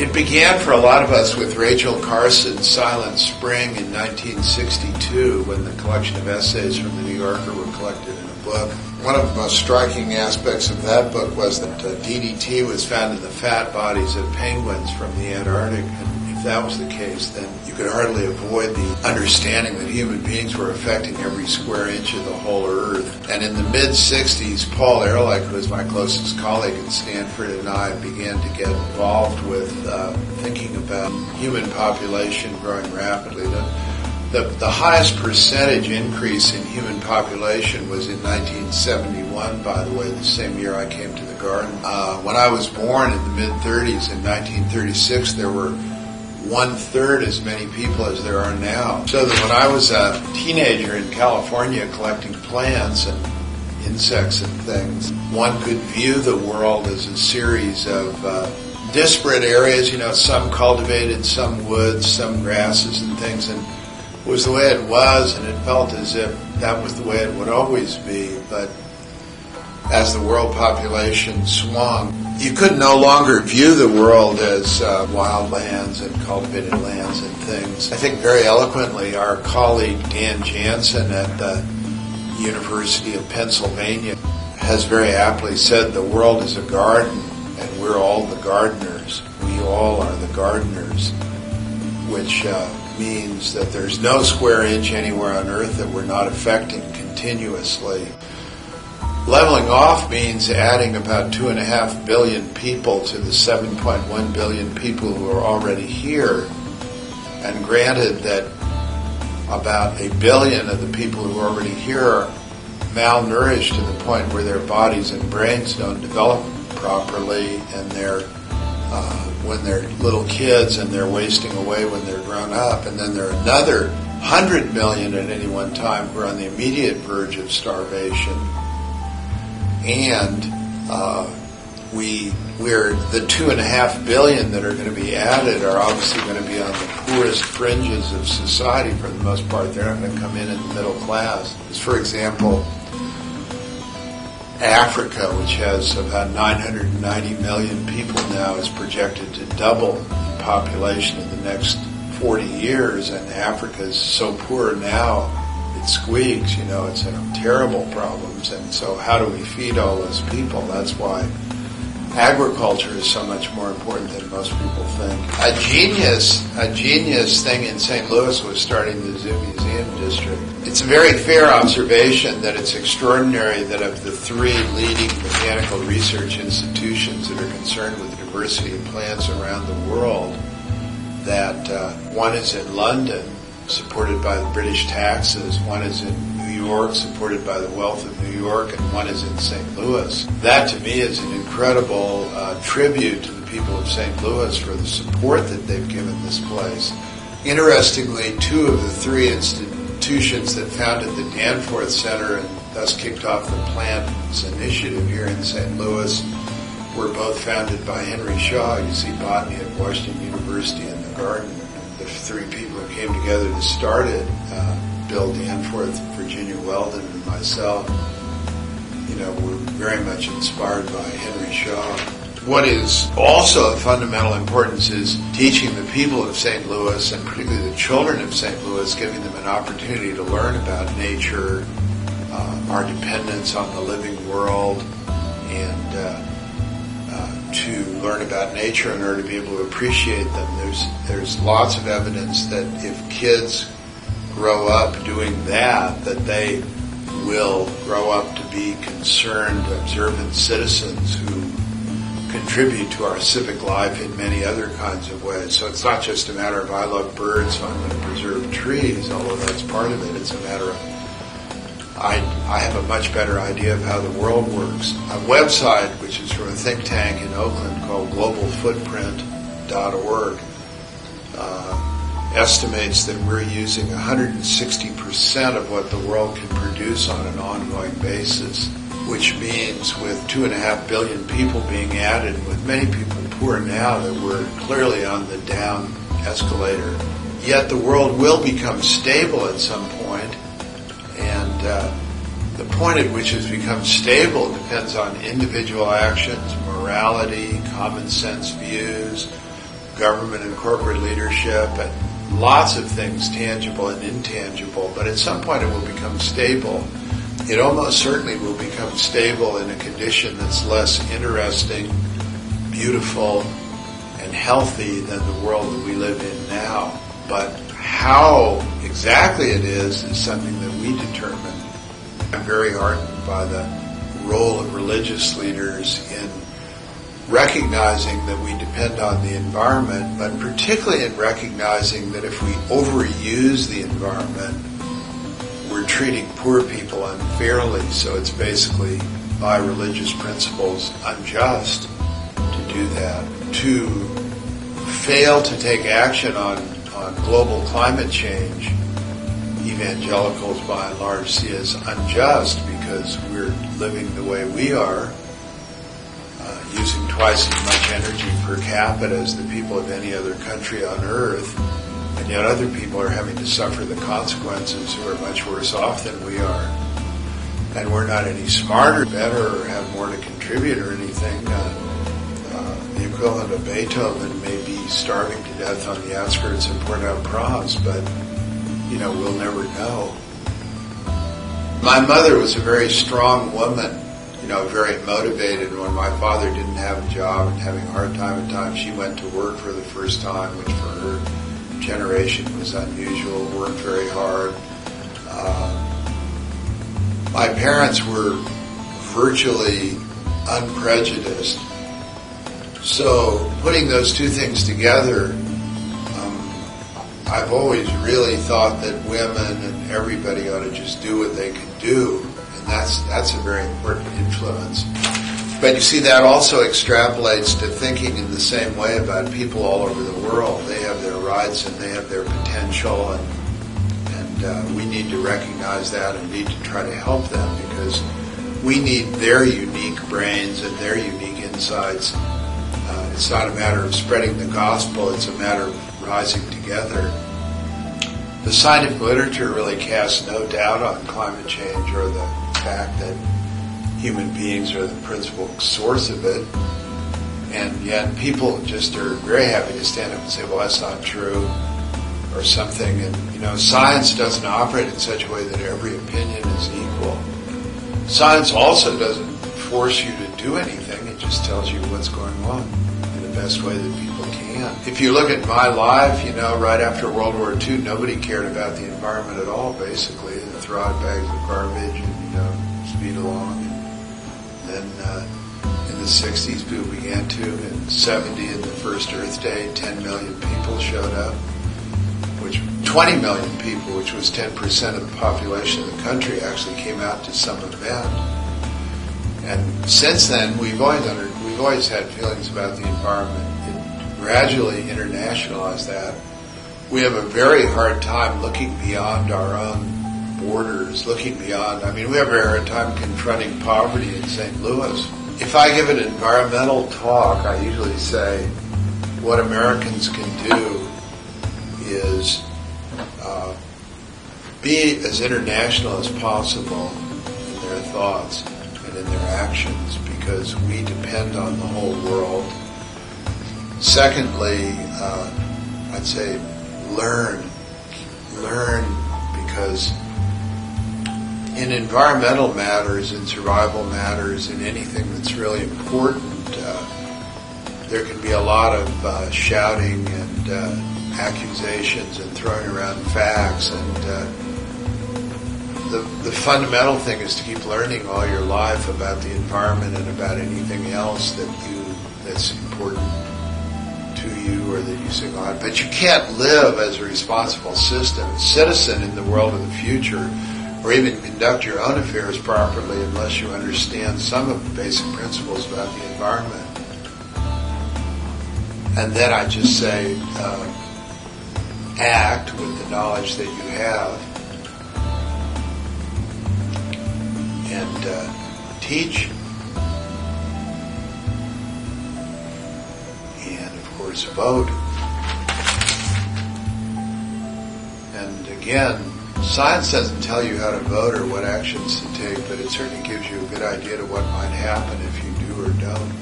It began for a lot of us with Rachel Carson's Silent Spring in 1962, when the collection of essays from the New Yorker were collected in a book. One of the most striking aspects of that book was that DDT was found in the fat bodies of penguins from the Antarctic. And if that was the case, then you could hardly avoid the understanding that human beings were affecting every square inch of the whole Earth. And in the mid-60s, Paul Ehrlich, who was my closest colleague at Stanford, and I began to get involved with thinking about human population growing rapidly. The highest percentage increase in human population was in 1971, by the way, the same year I came to the garden. When I was born in the mid-30s, in 1936, there were 1/3 as many people as there are now. So that when I was a teenager in California collecting plants and insects and things, one could view the world as a series of disparate areas, some cultivated, some woods, some grasses and things, and it was the way it was, and it felt as if that was the way it would always be. But as the world population swung, you could no longer view the world as wild lands and cultivated lands and things. I think very eloquently our colleague Dan Jansen at the University of Pennsylvania has very aptly said the world is a garden and we're all the gardeners. We all are the gardeners, which means that there's no square inch anywhere on Earth that we're not affecting continuously. Leveling off means adding about 2.5 billion people to the 7.1 billion people who are already here. And granted that about 1 billion of the people who are already here are malnourished to the point where their bodies and brains don't develop properly, and when they're little kids, and they're wasting away when they're grown up. And then there are another 100 million at any one time who are on the immediate verge of starvation. And we're the 2.5 billion that are going to be added are obviously going to be on the poorest fringes of society for the most part. They're not going to come in the middle class. For example, Africa, which has about 990 million people now, is projected to double in population in the next 40 years, and Africa is so poor now, it squeaks, it's in terrible problems. And so how do we feed all those people? That's why agriculture is so much more important than most people think. A genius thing in St. Louis was starting the Zoo Museum District. It's a very fair observation that it's extraordinary that of the 3 leading botanical research institutions that are concerned with the diversity of plants around the world, that one is in London, supported by the British taxes, one is in New York, supported by the wealth of New York, and one is in St. Louis. That, to me, is an incredible tribute to the people of St. Louis for the support that they've given this place. Interestingly, 2 of the 3 institutions that founded the Danforth Center and thus kicked off the Plants Initiative here in St. Louis were both founded by Henry Shaw. You see botany at Washington University and the garden. The 3 people who came together to start it, Bill Danforth, Virginia Weldon, and myself, were very much inspired by Henry Shaw. What is also of fundamental importance is teaching the people of St. Louis, and particularly the children of St. Louis, giving them an opportunity to learn about nature, our dependence on the living world, and to learn about nature in order to be able to appreciate them. There's lots of evidence that if kids grow up doing that they will grow up to be concerned, observant citizens who contribute to our civic life in many other kinds of ways. So it's not just a matter of I love birds, so I'm going to preserve trees, although that's part of it. It's a matter of I have a much better idea of how the world works. A website, which is from a think tank in Oakland called globalfootprint.org, estimates that we're using 160% of what the world can produce on an ongoing basis, which means with 2.5 billion people being added, with many people poor now, that we're clearly on the down escalator. Yet the world will become stable at some point, and the point at which it's become stable depends on individual actions, morality, common sense views, government and corporate leadership, and lots of things, tangible and intangible, but at some point it will become stable. It almost certainly will become stable in a condition that's less interesting, beautiful, and healthy than the world that we live in now. But how exactly it is something that we determine. I'm very heartened by the role of religious leaders in recognizing that we depend on the environment, but particularly in recognizing that if we overuse the environment, we're treating poor people unfairly. So it's basically, by religious principles, unjust to do that. To fail to take action on global climate change, evangelicals by and large see as unjust because we're living the way we are, using twice as much energy per capita as the people of any other country on earth, and yet other people are having to suffer the consequences who are much worse off than we are. And we're not any smarter, better, or have more to contribute or anything. The equivalent of Beethoven may be starving to death on the outskirts of Port-au-Prince, but, we'll never know. My mother was a very strong woman, very motivated. When my father didn't have a job and having a hard time at times, she went to work for the first time, which for her generation was unusual, worked very hard. My parents were virtually unprejudiced. So putting those two things together, I've always really thought that women and everybody ought to just do what they can do, and that's a very important influence. But you see, that also extrapolates to thinking in the same way about people all over the world. They have their rights and they have their potential, and we need to recognize that and need to try to help them, because we need their unique brains and their unique insights. It's not a matter of spreading the gospel, it's a matter of rising together. The scientific literature really casts no doubt on climate change or the fact that human beings are the principal source of it, and yet people just are very happy to stand up and say, well, that's not true, or something. And, science doesn't operate in such a way that every opinion is equal. Science also doesn't force you to do anything, it just tells you what's going on in the best way that people can. If you look at my life, right after World War II, nobody cared about the environment at all, basically. They throw out bags of garbage and, speed along. And then in the 60s, people began to. In 70, in the first Earth Day, 10 million people showed up, 20 million people, which was 10% of the population of the country, actually came out to some event. And since then, we've always had feelings about the environment. It gradually internationalized that. We have a very hard time looking beyond our own borders, looking beyond. We have a very hard time confronting poverty in St. Louis. If I give an environmental talk, I usually say what Americans can do is be as international as possible in their thoughts and in their actions, because we depend on the whole world. Secondly, I'd say learn, because in environmental matters, in survival matters, in anything that's really important, there can be a lot of shouting and accusations and throwing around facts, and the fundamental thing is to keep learning all your life about the environment and about anything else that's important to you or that you sing on. But you can't live as a responsible citizen in the world of the future, or even conduct your own affairs properly, unless you understand some of the basic principles about the environment. And then I just say, act with the knowledge that you have, and teach, and of course vote. And again, science doesn't tell you how to vote or what actions to take, but it certainly gives you a good idea of what might happen if you do or don't.